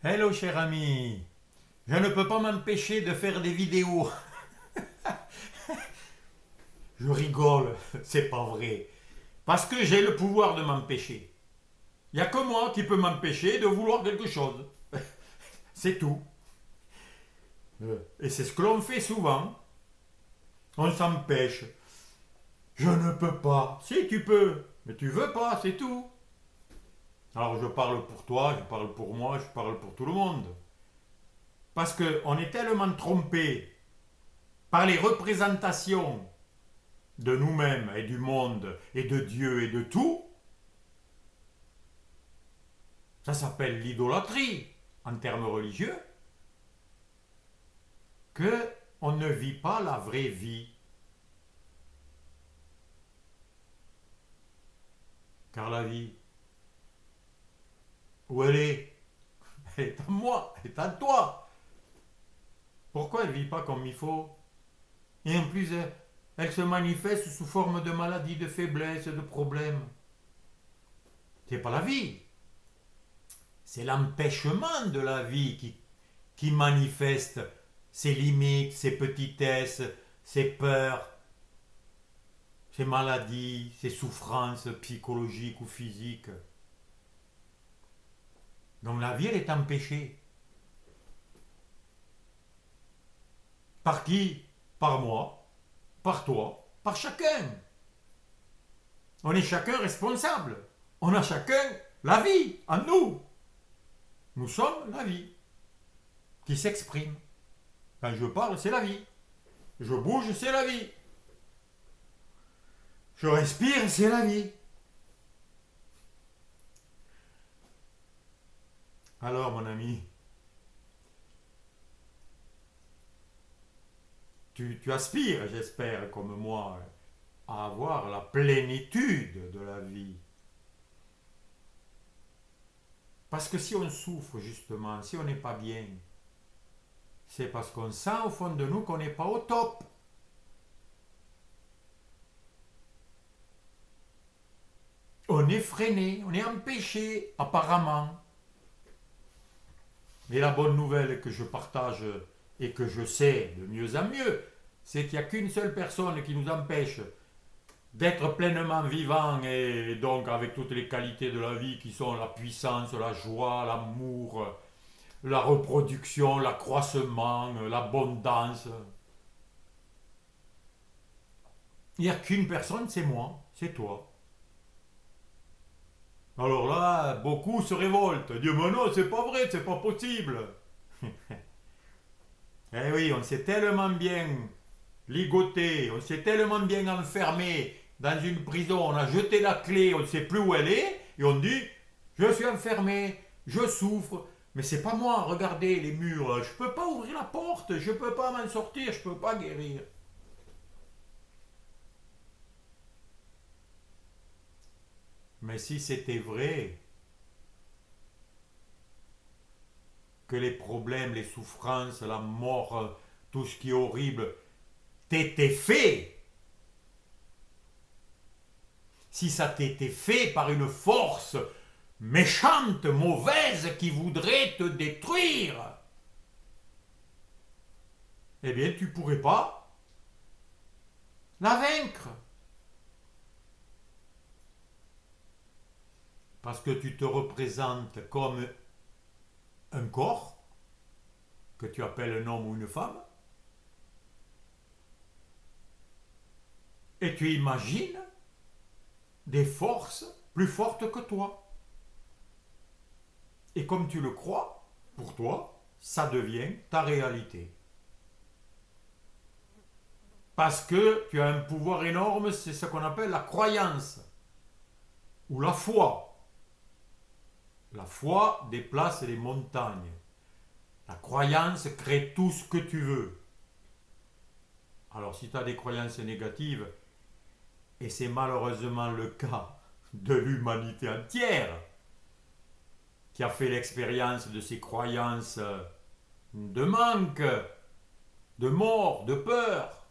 Hello cher ami, je ne peux pas m'empêcher de faire des vidéos. Je rigole, c'est pas vrai. Parce que j'ai le pouvoir de m'empêcher. Il n'y a que moi qui peux m'empêcher de vouloir quelque chose. C'est tout. Et c'est ce que l'on fait souvent. On s'empêche. Je ne peux pas. Si tu peux, mais tu veux pas, c'est tout. Alors je parle pour toi, je parle pour moi, je parle pour tout le monde. Parce qu'on est tellement trompé par les représentations de nous-mêmes et du monde et de Dieu et de tout, ça s'appelle l'idolâtrie en termes religieux, que on ne vit pas la vraie vie. Car la vie, où elle est? Elle est en moi, elle est en toi. Pourquoi elle ne vit pas comme il faut? Et en plus, elle se manifeste sous forme de maladie, de faiblesse, de problèmes. C'est pas la vie. C'est l'empêchement de la vie qui manifeste ses limites, ses petitesses, ses peurs, ses maladies, ses souffrances psychologiques ou physiques. Donc la vie, elle est empêchée. Par qui? Par moi, par toi, par chacun. On est chacun responsable. On a chacun la vie en nous. Nous sommes la vie qui s'exprime. Quand je parle, c'est la vie. Je bouge, c'est la vie. Je respire, c'est la vie. Alors, mon ami, tu aspires, j'espère, comme moi, à avoir la plénitude de la vie. Parce que si on souffre, justement, si on n'est pas bien, c'est parce qu'on sent au fond de nous qu'on n'est pas au top. On est freiné, on est empêché, apparemment. Mais la bonne nouvelle que je partage et que je sais de mieux en mieux, c'est qu'il n'y a qu'une seule personne qui nous empêche d'être pleinement vivant et donc avec toutes les qualités de la vie qui sont la puissance, la joie, l'amour, la reproduction, l'accroissement, l'abondance. Il n'y a qu'une personne, c'est moi, c'est toi. Alors là, beaucoup se révoltent. Disent, mais non, c'est pas vrai, c'est pas possible. Eh oui, on s'est tellement bien ligoté, on s'est tellement bien enfermé dans une prison, on a jeté la clé, on ne sait plus où elle est, et on dit, je suis enfermé, je souffre, mais c'est pas moi, regardez les murs, je peux pas ouvrir la porte, je peux pas m'en sortir, je peux pas guérir. Mais si c'était vrai que les problèmes, les souffrances, la mort, tout ce qui est horrible, t'était fait, si ça t'était fait par une force méchante, mauvaise, qui voudrait te détruire, eh bien tu pourrais pas la vaincre. Parce que tu te représentes comme un corps, que tu appelles un homme ou une femme, et tu imagines des forces plus fortes que toi. Et comme tu le crois, pour toi, ça devient ta réalité. Parce que tu as un pouvoir énorme, c'est ce qu'on appelle la croyance ou la foi. La foi déplace les montagnes. La croyance crée tout ce que tu veux. Alors si tu as des croyances négatives, et c'est malheureusement le cas de l'humanité entière, qui a fait l'expérience de ces croyances de manque, de mort, de peur,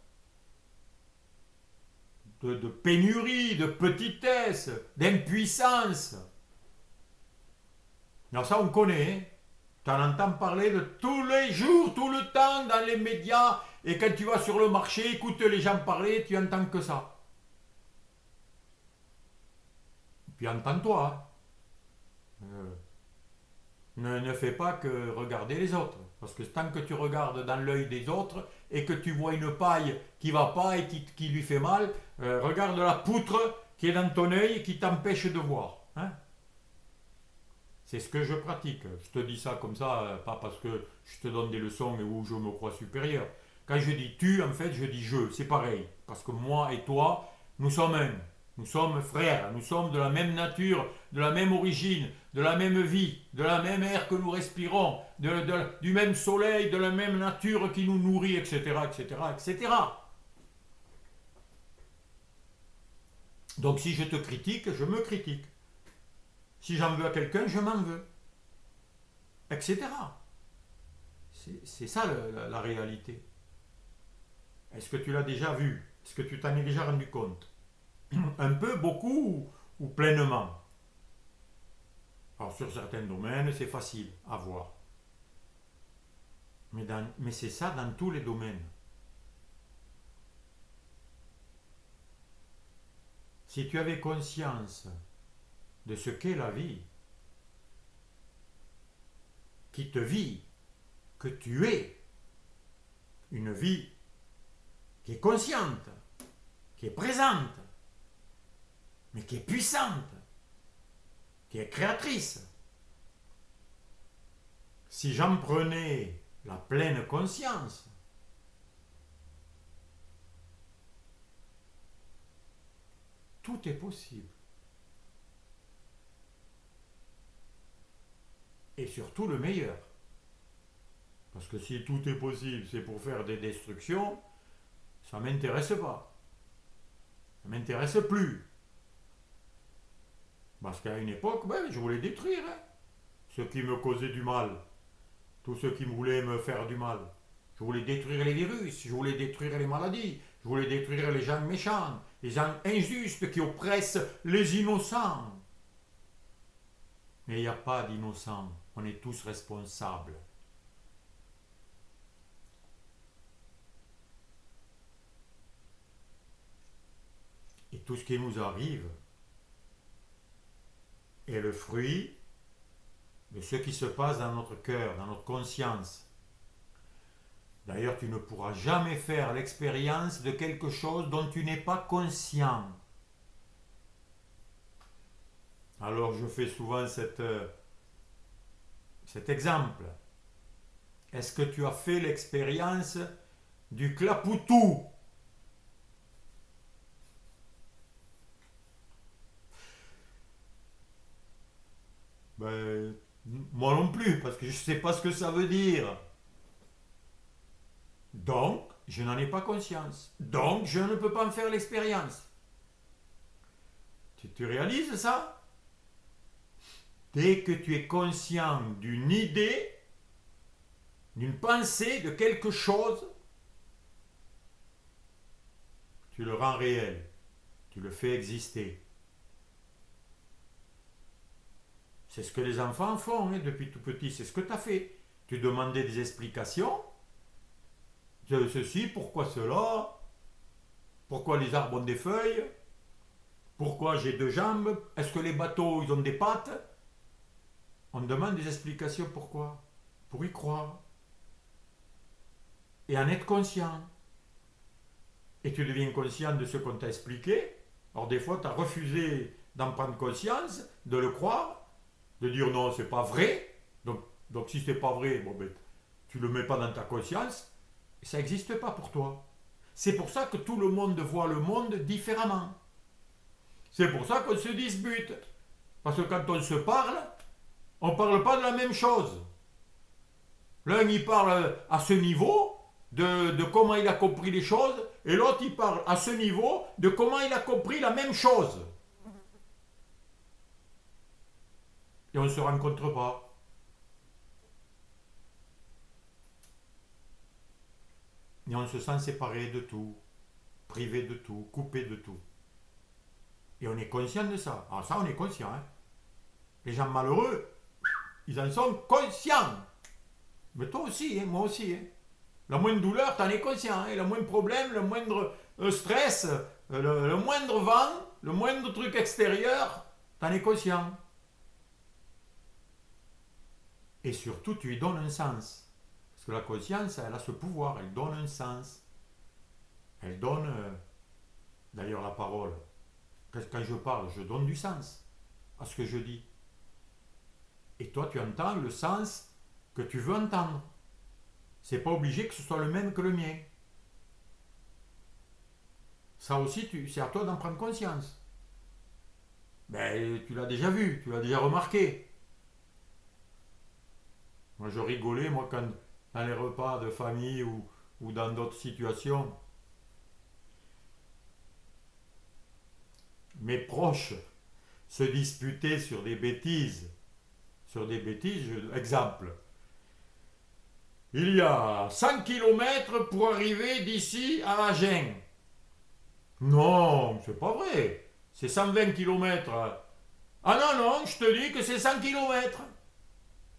de pénurie, de petitesse, d'impuissance. Alors ça, on connaît. Tu en entends parler de tous les jours, tout le temps, dans les médias. Et quand tu vas sur le marché, écoute les gens parler, tu entends que ça. Puis entends-toi. Ne fais pas que regarder les autres. Parce que tant que tu regardes dans l'œil des autres et que tu vois une paille qui va pas et qui lui fait mal, regarde la poutre qui est dans ton œil et qui t'empêche de voir. Hein. C'est ce que je pratique. Je te dis ça comme ça, pas parce que je te donne des leçons et où je me crois supérieur. Quand je dis tu, en fait, je dis je. C'est pareil. Parce que moi et toi, nous sommes un. Nous sommes frères. Nous sommes de la même nature, de la même origine, de la même vie, de la même air que nous respirons, du même soleil, de la même nature qui nous nourrit, etc., etc., etc. Donc si je te critique, je me critique. Si j'en veux à quelqu'un, je m'en veux, etc. C'est ça la réalité. Est-ce que tu l'as déjà vu? Est-ce que tu t'en es déjà rendu compte? Un peu, beaucoup ou pleinement? Alors sur certains domaines, c'est facile à voir. Mais c'est ça dans tous les domaines. Si tu avais conscience de ce qu'est la vie, qui te vit, que tu es, une vie qui est consciente, qui est présente, mais qui est puissante, qui est créatrice. Si j'en prenais la pleine conscience, tout est possible. Et surtout le meilleur. Parce que si tout est possible, c'est pour faire des destructions, ça ne m'intéresse pas. Ça ne m'intéresse plus. Parce qu'à une époque, je voulais détruire ceux qui me causaient du mal. Tous ceux qui voulaient me faire du mal. Je voulais détruire les virus, je voulais détruire les maladies, je voulais détruire les gens méchants, les gens injustes qui oppressent les innocents. Mais il n'y a pas d'innocents, on est tous responsables. Et tout ce qui nous arrive est le fruit de ce qui se passe dans notre cœur, dans notre conscience. D'ailleurs, tu ne pourras jamais faire l'expérience de quelque chose dont tu n'es pas conscient. Alors je fais souvent cet exemple. Est-ce que tu as fait l'expérience du clapoutou? Moi non plus, parce que je ne sais pas ce que ça veut dire. Donc, je n'en ai pas conscience. Donc, je ne peux pas en faire l'expérience. Tu réalises ça? Dès que tu es conscient d'une idée, d'une pensée, de quelque chose, tu le rends réel. Tu le fais exister. C'est ce que les enfants font depuis tout petit. C'est ce que tu as fait. Tu demandais des explications. Ceci, pourquoi cela? Pourquoi les arbres ont des feuilles? Pourquoi j'ai deux jambes? Est-ce que les bateaux, ils ont des pattes? On demande des explications pourquoi? Pour y croire. Et en être conscient. Et tu deviens conscient de ce qu'on t'a expliqué. Alors des fois, tu as refusé d'en prendre conscience, de le croire, de dire non, c'est pas vrai. Donc si c'est pas vrai, tu le mets pas dans ta conscience. Et ça n'existe pas pour toi. C'est pour ça que tout le monde voit le monde différemment. C'est pour ça qu'on se dispute. Parce que quand on se parle, on ne parle pas de la même chose. L'un, il parle à ce niveau de comment il a compris les choses, et l'autre, il parle à ce niveau de comment il a compris la même chose. Et on ne se rencontre pas. Et on se sent séparé de tout, privé de tout, coupé de tout. Et on est conscient de ça. Alors ça, on est conscient. Les gens malheureux, ils en sont conscients. Mais toi aussi, hein, moi aussi. Hein. La moindre douleur, t'en es conscient. Hein. Le moindre problème, le moindre stress, le moindre vent, le moindre truc extérieur, t'en es conscient. Et surtout, tu lui donnes un sens. Parce que la conscience, elle a ce pouvoir, elle donne un sens. Elle donne, d'ailleurs, la parole. Quand je parle, je donne du sens à ce que je dis. Et toi, tu entends le sens que tu veux entendre. C'est pas obligé que ce soit le même que le mien. Ça aussi, c'est à toi d'en prendre conscience. Ben, tu l'as déjà vu, tu l'as déjà remarqué. Moi, je rigolais, moi, quand dans les repas de famille ou dans d'autres situations, mes proches se disputaient sur des bêtises. Sur des bêtises, exemple. Il y a 100 kilomètres pour arriver d'ici à Agen. Non, c'est pas vrai. C'est 120 kilomètres. Ah non, non, je te dis que c'est 100 kilomètres.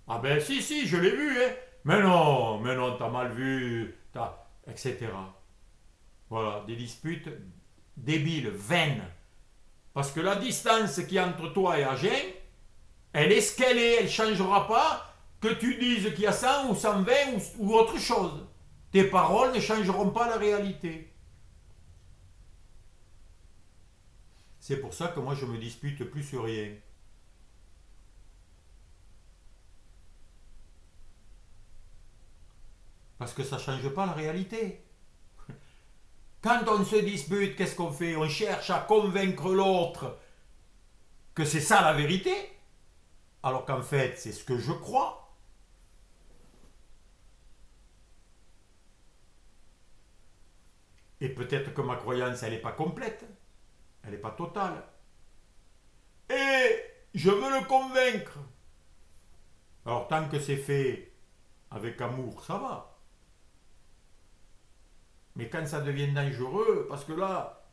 Ah ben si, je l'ai vu, hein. Mais non, t'as mal vu, etc. Voilà, des disputes débiles, vaines. Parce que la distance qui est entre toi et Agen, elle est ce qu'elle est, elle ne changera pas, que tu dises qu'il y a 100 ou 120 ou autre chose. Tes paroles ne changeront pas la réalité. C'est pour ça que moi je me dispute plus sur rien. Parce que ça ne change pas la réalité. Quand on se dispute, qu'est-ce qu'on fait? On cherche à convaincre l'autre que c'est ça la vérité, alors qu'en fait c'est ce que je crois. Et peut-être que ma croyance, elle n'est pas complète, elle n'est pas totale. Et je veux le convaincre. Alors tant que c'est fait avec amour, ça va. Mais quand ça devient dangereux, parce que là,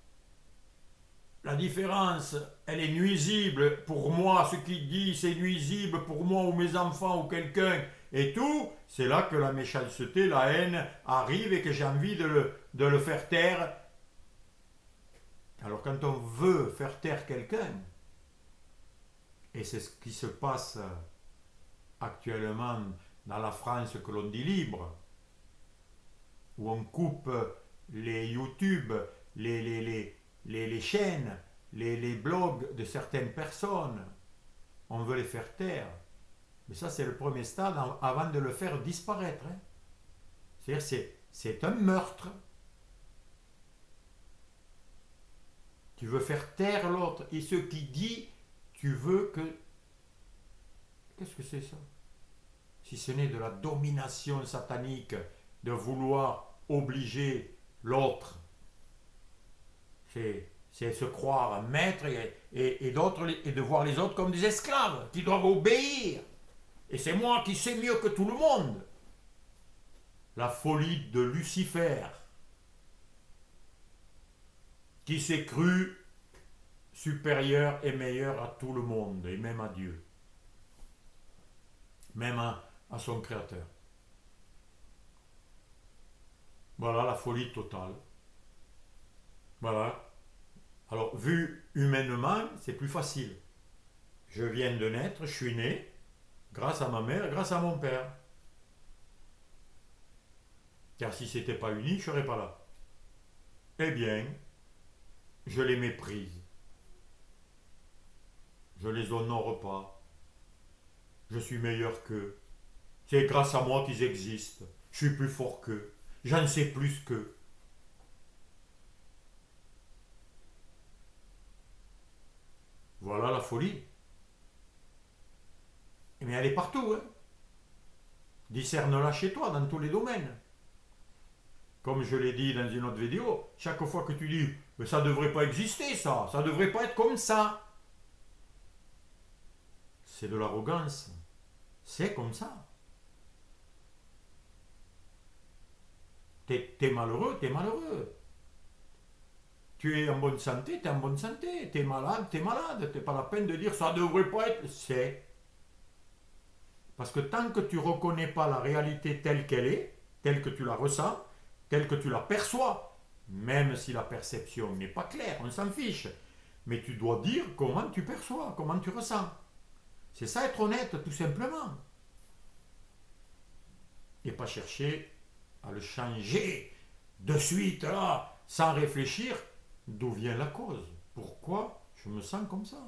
la différence, elle est nuisible pour moi, ce qu'il dit, c'est nuisible pour moi ou mes enfants ou quelqu'un et tout, c'est là que la méchanceté, la haine arrive et que j'ai envie de le faire taire. Alors quand on veut faire taire quelqu'un, et c'est ce qui se passe actuellement dans la France que l'on dit libre, où on coupe les YouTube, les chaînes, les blogs de certaines personnes, on veut les faire taire. Mais ça, c'est le premier stade avant de le faire disparaître. Hein. C'est-à-dire, c'est un meurtre. Tu veux faire taire l'autre. Et ce qui dit, tu veux que... Qu'est-ce que c'est ça? Si ce n'est de la domination satanique, de vouloir obliger l'autre. C'est se croire maître et de voir les autres comme des esclaves qui doivent obéir. Et c'est moi qui sais mieux que tout le monde. La folie de Lucifer, qui s'est cru supérieur et meilleur à tout le monde, et même à Dieu, même à son Créateur. Voilà la folie totale. Voilà. Alors, vu humainement, c'est plus facile. Je viens de naître, je suis né, grâce à ma mère, grâce à mon père. Car si c'était pas uni, je ne serais pas là. Eh bien, je les méprise. Je les honore pas. Je suis meilleur qu'eux. C'est grâce à moi qu'ils existent. Je suis plus fort qu'eux. J'en sais plus qu'eux. Voilà la folie. Mais elle est partout. Hein. Discerne-la chez toi, dans tous les domaines. Comme je l'ai dit dans une autre vidéo, chaque fois que tu dis mais ça ne devrait pas exister ça ne devrait pas être comme ça, c'est de l'arrogance. C'est comme ça. T'es malheureux, t'es malheureux. Tu es en bonne santé, t'es en bonne santé. T'es malade, t'es malade. T'es pas la peine de dire ça ne devrait pas être. C'est. Parce que tant que tu ne reconnais pas la réalité telle qu'elle est, telle que tu la ressens, telle que tu la perçois, même si la perception n'est pas claire, on s'en fiche, mais tu dois dire comment tu perçois, comment tu ressens. C'est ça être honnête, tout simplement. Et pas chercher à le changer de suite, là, sans réfléchir d'où vient la cause. Pourquoi je me sens comme ça?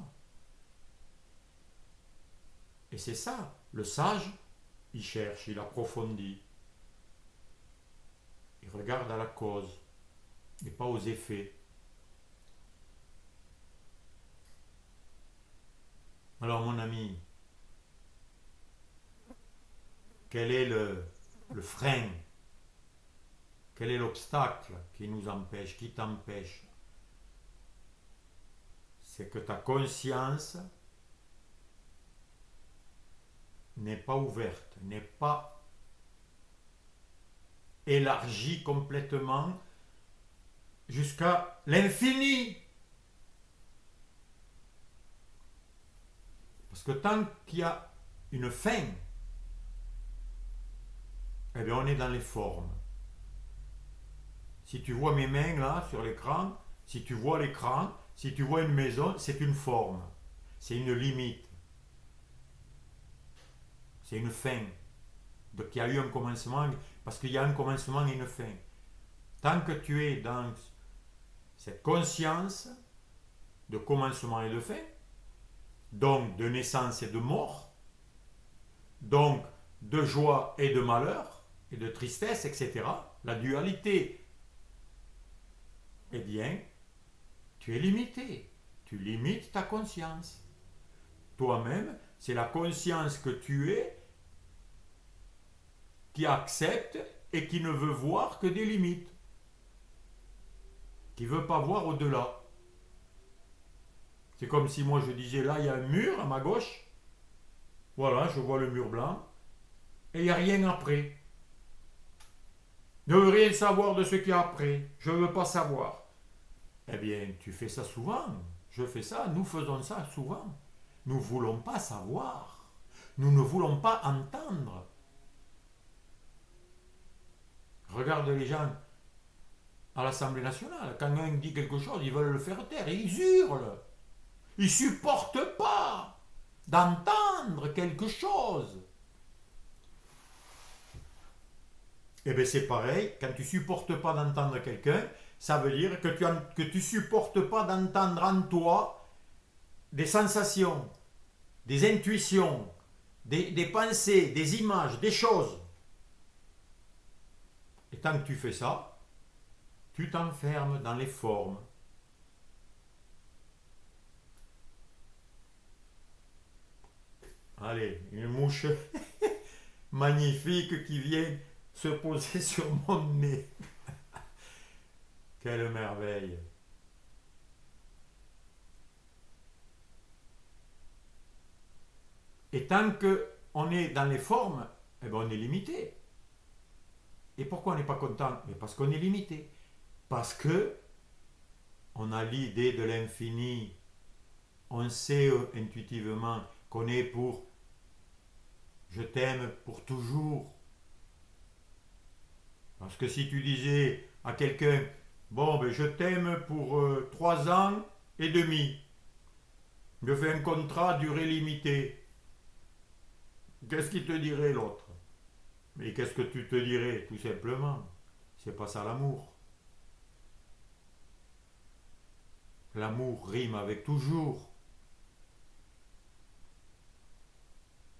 Et c'est ça, le sage, il cherche, il approfondit. Il regarde à la cause et pas aux effets. Alors mon ami, quel est le frein? Quel est l'obstacle qui nous empêche, qui t'empêche? C'est que ta conscience n'est pas ouverte, n'est pas élargie complètement jusqu'à l'infini. Parce que tant qu'il y a une fin, eh bien on est dans les formes. Si tu vois mes mains là sur l'écran, si tu vois l'écran, si tu vois une maison, c'est une forme. C'est une limite. C'est une fin. Donc il y a eu un commencement, parce qu'il y a un commencement et une fin. Tant que tu es dans cette conscience de commencement et de fin, donc de naissance et de mort, donc de joie et de malheur, et de tristesse, etc., la dualité, eh bien, tu es limité. Tu limites ta conscience. Toi-même, c'est la conscience que tu es qui accepte et qui ne veut voir que des limites, qui ne veut pas voir au-delà. C'est comme si moi je disais, là il y a un mur à ma gauche, voilà, je vois le mur blanc, et il n'y a rien après. Je ne veux rien savoir de ce qu'il y a après, je ne veux pas savoir. Eh bien, tu fais ça souvent, je fais ça, nous faisons ça souvent. Nous ne voulons pas savoir, nous ne voulons pas entendre. Regarde les gens à l'Assemblée nationale, quand un dit quelque chose, ils veulent le faire taire, et ils hurlent. Ils ne supportent pas d'entendre quelque chose. Eh bien c'est pareil, quand tu ne supportes pas d'entendre quelqu'un, ça veut dire que tu ne supportes pas d'entendre en toi des sensations, des intuitions, des pensées, des images, des choses. Et tant que tu fais ça, tu t'enfermes dans les formes. Allez, une mouche magnifique qui vient se poser sur mon nez. Quelle merveille. Et tant qu'on est dans les formes, eh ben on est limité. Et pourquoi on n'est pas content? Mais parce qu'on est limité. Parce que on a l'idée de l'infini. On sait intuitivement qu'on est pour je t'aime pour toujours. Parce que si tu disais à quelqu'un, bon, ben je t'aime pour 3 ans et demi, je fais un contrat à durée limitée, qu'est-ce qu'il te dirait l'autre? Mais qu'est-ce que tu te dirais, tout simplement? C'est pas ça l'amour. L'amour rime avec toujours.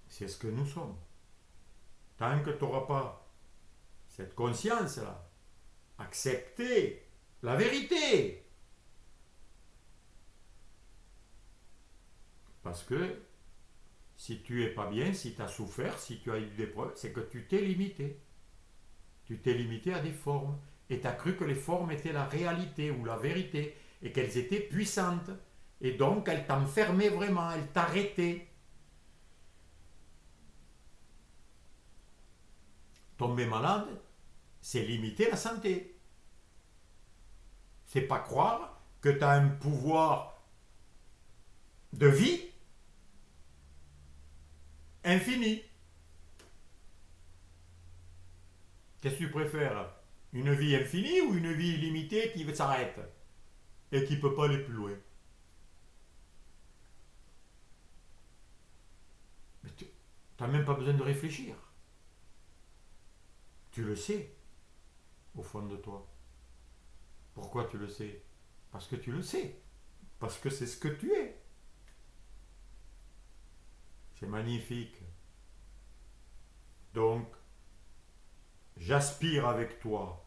C'est ce que nous sommes. Tant que tu n'auras pas cette conscience-là, accepter la vérité. Parce que si tu n'es pas bien, si tu as souffert, si tu as eu des preuves, c'est que tu t'es limité. Tu t'es limité à des formes. Et tu as cru que les formes étaient la réalité ou la vérité. Et qu'elles étaient puissantes. Et donc, elles t'enfermaient vraiment, elles t'arrêtaient. Tomber malade, c'est limiter la santé. C'est pas croire que tu as un pouvoir de vie infini. Qu'est-ce que tu préfères? Une vie infinie ou une vie illimitée qui s'arrête et qui ne peut pas aller plus loin? Mais tu n'as même pas besoin de réfléchir. Tu le sais, au fond de toi. Pourquoi tu le sais? Parce que tu le sais. Parce que c'est ce que tu es. C'est magnifique. Donc, j'aspire avec toi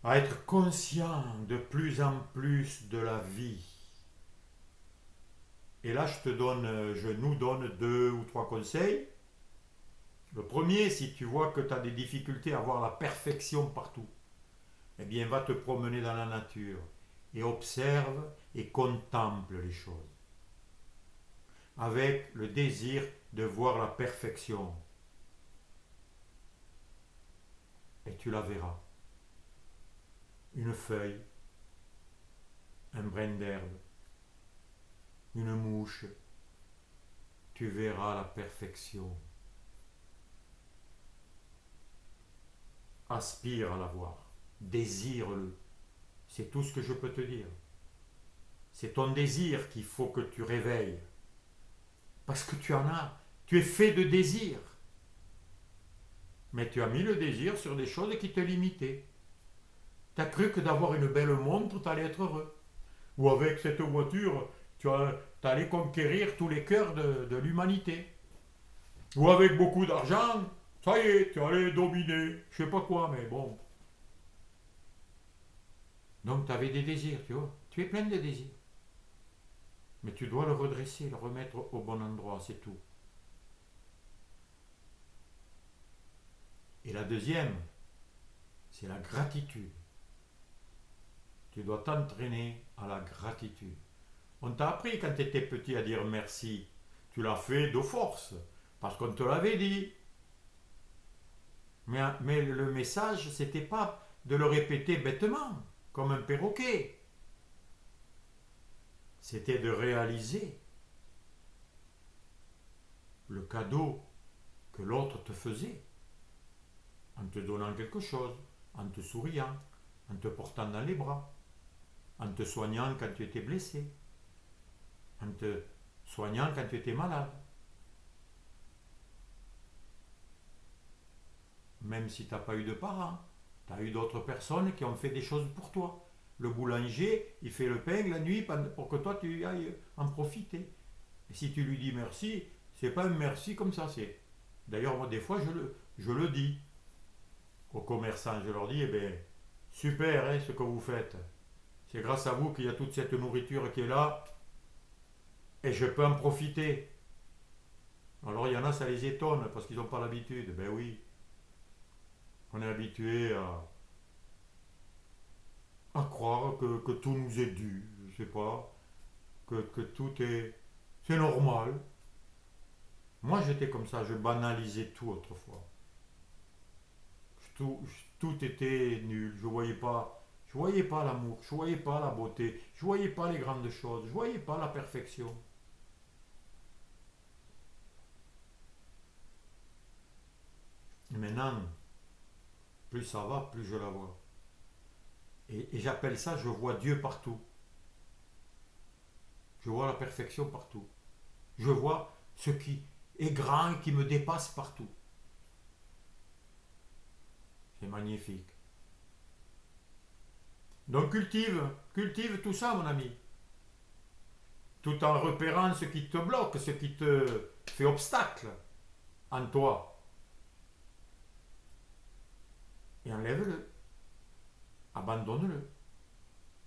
à être conscient de plus en plus de la vie. Et là, je nous donne 2 ou 3 conseils. Le premier, si tu vois que tu as des difficultés à voir la perfection partout, eh bien, va te promener dans la nature et observe et contemple les choses avec le désir de voir la perfection. Et tu la verras. Une feuille, un brin d'herbe, une mouche, tu verras la perfection. Aspire à la voir, désire-le. C'est tout ce que je peux te dire. C'est ton désir qu'il faut que tu réveilles. Parce que tu en as. Tu es fait de désir. Mais tu as mis le désir sur des choses qui te limitaient. Tu as cru que d'avoir une belle montre, tu allais être heureux. Ou avec cette voiture, tu allais conquérir tous les cœurs de l'humanité. Ou avec beaucoup d'argent, ça y est, tu allais dominer. Je sais pas quoi, mais bon. Donc tu avais des désirs, tu vois. Tu es plein de désirs. Mais tu dois le redresser, le remettre au bon endroit, c'est tout. Et la deuxième, c'est la gratitude. Tu dois t'entraîner à la gratitude. On t'a appris quand tu étais petit à dire merci. Tu l'as fait de force, parce qu'on te l'avait dit. Mais le message, c'était pas de le répéter bêtement, comme un perroquet. C'était de réaliser le cadeau que l'autre te faisait, en te donnant quelque chose, en te souriant, en te portant dans les bras, en te soignant quand tu étais blessé, en te soignant quand tu étais malade. Même si tu n'as pas eu de parents, tu as eu d'autres personnes qui ont fait des choses pour toi. Le boulanger, il fait le pain la nuit pour que toi tu ailles en profiter. Et si tu lui dis merci, c'est pas un merci comme ça. D'ailleurs, moi, des fois, je le dis aux commerçants. Je leur dis, eh bien, super hein, ce que vous faites. C'est grâce à vous qu'il y a toute cette nourriture qui est là et je peux en profiter. Alors, il y en a, ça les étonne parce qu'ils n'ont pas l'habitude. Ben oui, on est habitué à croire que tout nous est dû. Je sais pas, que tout est. C'est normal. Moi, j'étais comme ça, je banalisais tout autrefois. Tout, tout était nul. Je voyais pas l'amour, je voyais pas la beauté, je voyais pas les grandes choses, je voyais pas la perfection. Et maintenant, plus ça va, plus je la vois. Et j'appelle ça, je vois Dieu partout. Je vois la perfection partout. Je vois ce qui est grand et qui me dépasse partout. C'est magnifique. Donc cultive tout ça, mon ami. Tout en repérant ce qui te bloque, ce qui te fait obstacle en toi. Et enlève-le. Abandonne-le.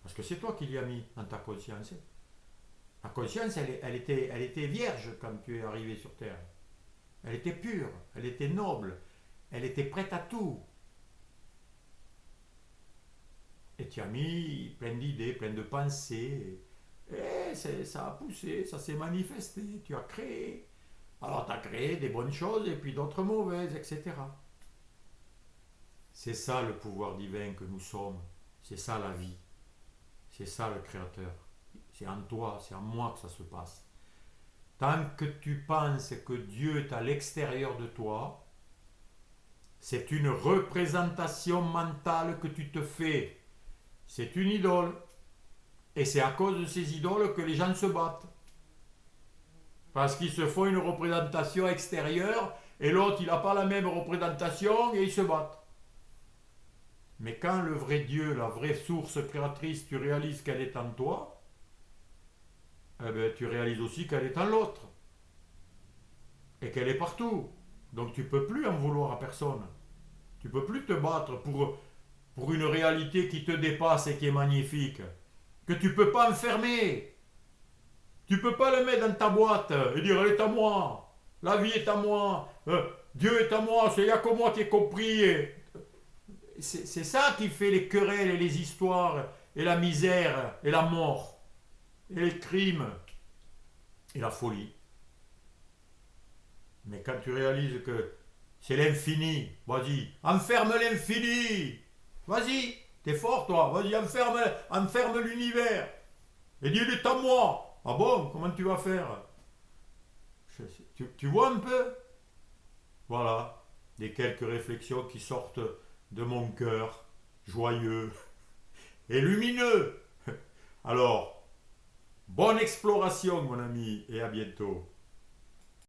Parce que c'est toi qui l'y as mis dans ta conscience. Ta conscience, elle était vierge quand tu es arrivé sur Terre. Elle était pure, elle était noble, elle était prête à tout. Et tu as mis plein d'idées, plein de pensées. Et ça a poussé, ça s'est manifesté. Tu as créé. Alors tu as créé des bonnes choses et puis d'autres mauvaises, etc. C'est ça le pouvoir divin que nous sommes. C'est ça la vie. C'est ça le Créateur. C'est en toi, c'est en moi que ça se passe. Tant que tu penses que Dieu est à l'extérieur de toi, C'est une représentation mentale que tu te fais. C'est une idole. Et c'est à cause de ces idoles que les gens se battent. Parce qu'ils se font une représentation extérieure et l'autre, il n'a pas la même représentation et ils se battent. Mais quand le vrai Dieu, la vraie source créatrice, tu réalises qu'elle est en toi, eh bien, tu réalises aussi qu'elle est en l'autre. Et qu'elle est partout. Donc tu ne peux plus en vouloir à personne. Tu ne peux plus te battre pour une réalité qui te dépasse et qui est magnifique. Que tu ne peux pas enfermer. Tu ne peux pas le mettre dans ta boîte et dire elle est à moi. La vie est à moi. Dieu est à moi. Il n'y a que moi qui ai compris. C'est ça qui fait les querelles et les histoires et la misère et la mort et les crimes et la folie. Mais quand tu réalises que c'est l'infini, vas-y, enferme l'infini. Vas-y, t'es fort toi, vas-y, enferme l'univers. Et dis, il est à moi. Ah bon, comment tu vas faire? Tu vois un peu? Voilà, des quelques réflexions qui sortent de mon cœur, joyeux et lumineux. Alors, bonne exploration mon ami et à bientôt.